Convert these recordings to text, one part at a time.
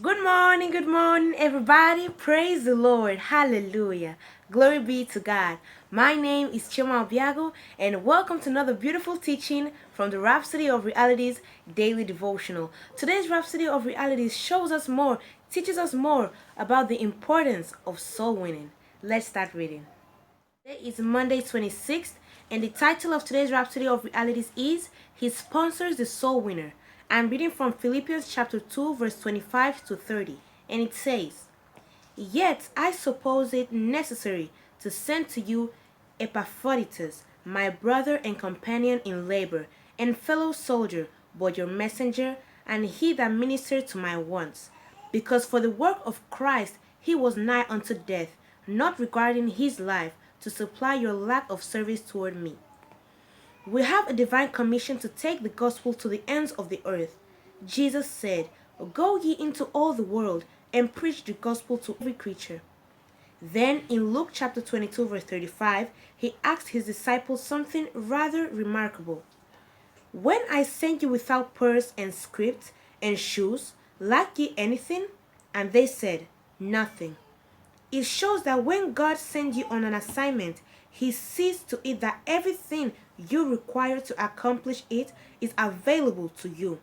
Good morning, everybody. Praise the Lord. Hallelujah. Glory be to God. My name is Chioma Obiagwu, and welcome to another beautiful teaching from the Rhapsody of Realities daily devotional. Today's Rhapsody of Realities shows us more, teaches us more about the importance of soul winning. Let's start reading. Today is Monday 26th, and the title of today's Rhapsody of Realities is He Sponsors the Soul Winner. I'm reading from Philippians chapter 2, verse 25 to 30, and it says, Yet I suppose it necessary to send to you Epaphroditus, my brother and companion in labor, and fellow soldier, but your messenger, and he that ministered to my wants. Because for the work of Christ he was nigh unto death, not regarding his life, to supply your lack of service toward me. We have a divine commission to take the gospel to the ends of the earth. Jesus said, Go ye into all the world and preach the gospel to every creature. Then in Luke chapter 22 verse 35, he asked his disciples something rather remarkable. When I sent you without purse and script and shoes, lack ye anything? And they said, Nothing. It shows that when God sends you on an assignment, He sees to it that everything you require to accomplish it is available to you.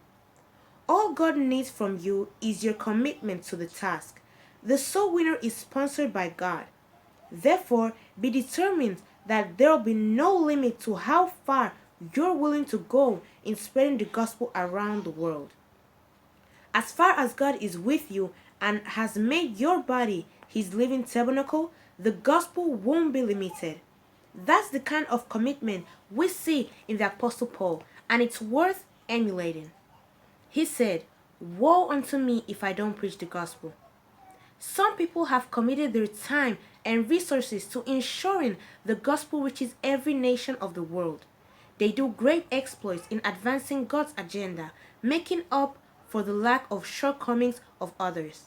All God needs from you is your commitment to the task. The soul winner is sponsored by God. Therefore, be determined that there will be no limit to how far you're willing to go in spreading the gospel around the world. As far as God is with you and has made your body his living tabernacle, the gospel won't be limited. That's the kind of commitment we see in the Apostle Paul, and it's worth emulating. He said, Woe unto me if I don't preach the gospel. Some people have committed their time and resources to ensuring the gospel reaches every nation of the world. They do great exploits in advancing God's agenda, making up for the lack of shortcomings of others.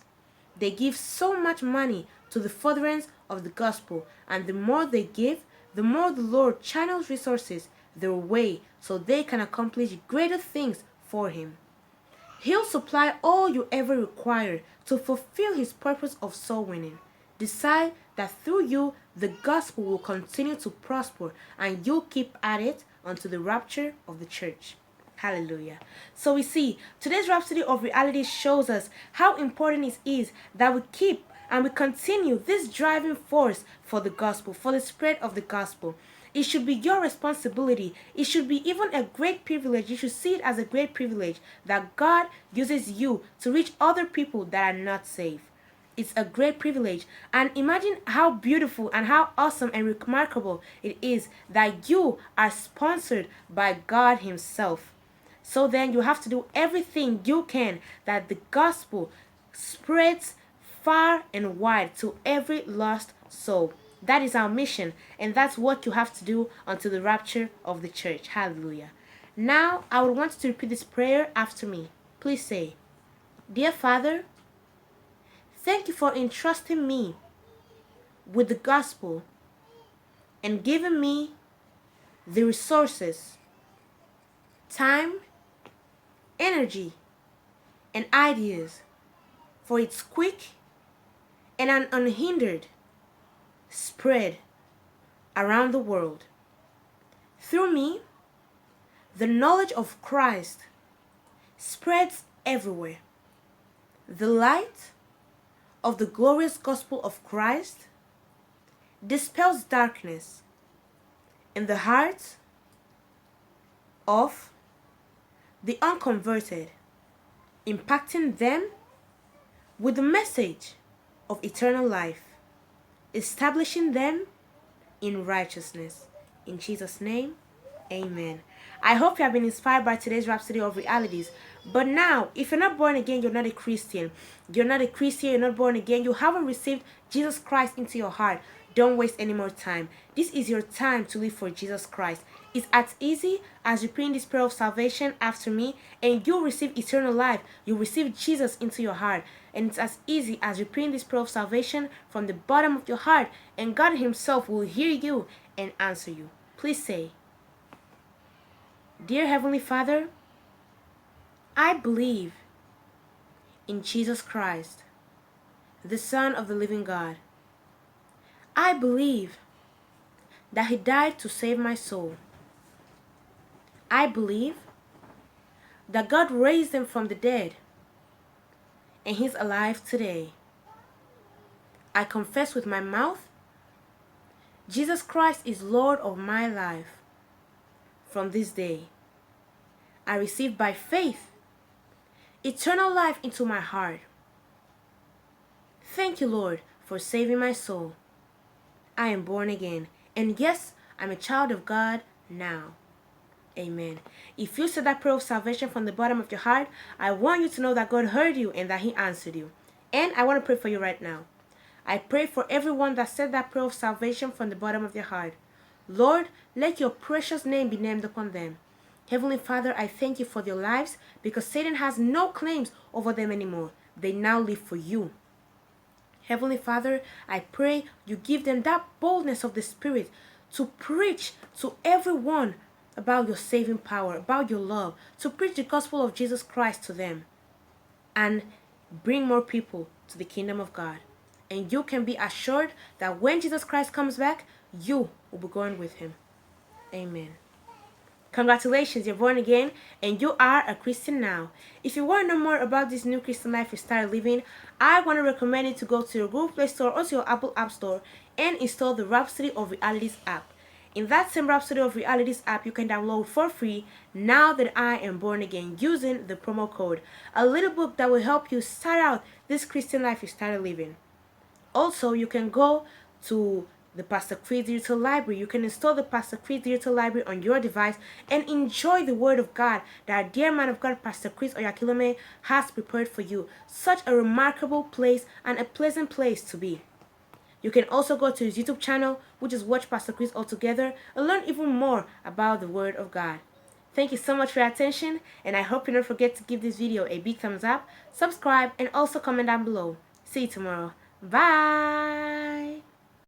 They give so much money to the furtherance of the gospel, and the more they give, the more the Lord channels resources their way so they can accomplish greater things for Him. He'll supply all you ever require to fulfill His purpose of soul winning. Decide that through you, the gospel will continue to prosper and you'll keep at it until the rapture of the church. Hallelujah. So we see, today's Rhapsody of Reality shows us how important it is that we keep and we continue this driving force for the gospel, for the spread of the gospel. It should be your responsibility. It should be even a great privilege. You should see it as a great privilege that God uses you to reach other people that are not saved. It's a great privilege. And imagine how beautiful and how awesome and remarkable it is that you are sponsored by God Himself. So then you have to do everything you can that the gospel spreads far and wide to every lost soul. That is our mission, and that's what you have to do until the rapture of the church. Hallelujah. Now, I would want you to repeat this prayer after me. Please say, Dear Father, thank you for entrusting me with the gospel and giving me the resources, time, energy, and ideas for its quick and an unhindered spread around the world. Through me, the knowledge of Christ spreads everywhere. The light of the glorious gospel of Christ dispels darkness in the hearts of the unconverted, impacting them with the message of eternal life, establishing them in righteousness. In Jesus' name, amen. I hope you have been inspired by today's Rhapsody of Realities. But now, if you're not born again, you're not a Christian. You're not a Christian, you're not born again. You haven't received Jesus Christ into your heart. Don't waste any more time. This is your time to live for Jesus Christ. It's as easy as you praying this prayer of salvation after me, and you'll receive eternal life. You'll receive Jesus into your heart. And it's as easy as you praying this prayer of salvation from the bottom of your heart, and God Himself will hear you and answer you. Please say, Dear Heavenly Father, I believe in Jesus Christ, the Son of the living God. I believe that He died to save my soul. I believe that God raised Him from the dead and He's alive today. I confess with my mouth, Jesus Christ is Lord of my life. From this day, I receive by faith eternal life into my heart. Thank you, Lord, for saving my soul. I am born again, and yes, I'm a child of God now. Amen. If you said that prayer of salvation from the bottom of your heart, I want you to know that God heard you and that He answered you. And I want to pray for you right now. I pray for everyone that said that prayer of salvation from the bottom of their heart. Lord, let your precious name be named upon them. Heavenly Father, I thank you for their lives because Satan has no claims over them anymore. They now live for you. Heavenly Father, I pray you give them that boldness of the Spirit to preach to everyone about your saving power, about your love, to preach the gospel of Jesus Christ to them and bring more people to the kingdom of God. And you can be assured that when Jesus Christ comes back, you will be going with Him. Amen. Congratulations, you're born again and you are a Christian now. If you want to know more about this new Christian life you started living, I want to recommend you to go to your Google Play Store or to your Apple App Store and install the Rhapsody of Realities app. In that same Rhapsody of Realities app, you can download for free Now That I Am Born Again using the promo code. A little book that will help you start out this Christian life you started living. Also, you can go to the Pastor Chris Digital Library. You can install the Pastor Chris Digital Library on your device and enjoy the Word of God that our dear man of God, Pastor Chris Oyakilome, has prepared for you. Such a remarkable place and a pleasant place to be. You can also go to his YouTube channel, which is Watch Pastor Chris Altogether, and learn even more about the Word of God. Thank you so much for your attention, and I hope you don't forget to give this video a big thumbs up, subscribe, and also comment down below. See you tomorrow. Bye!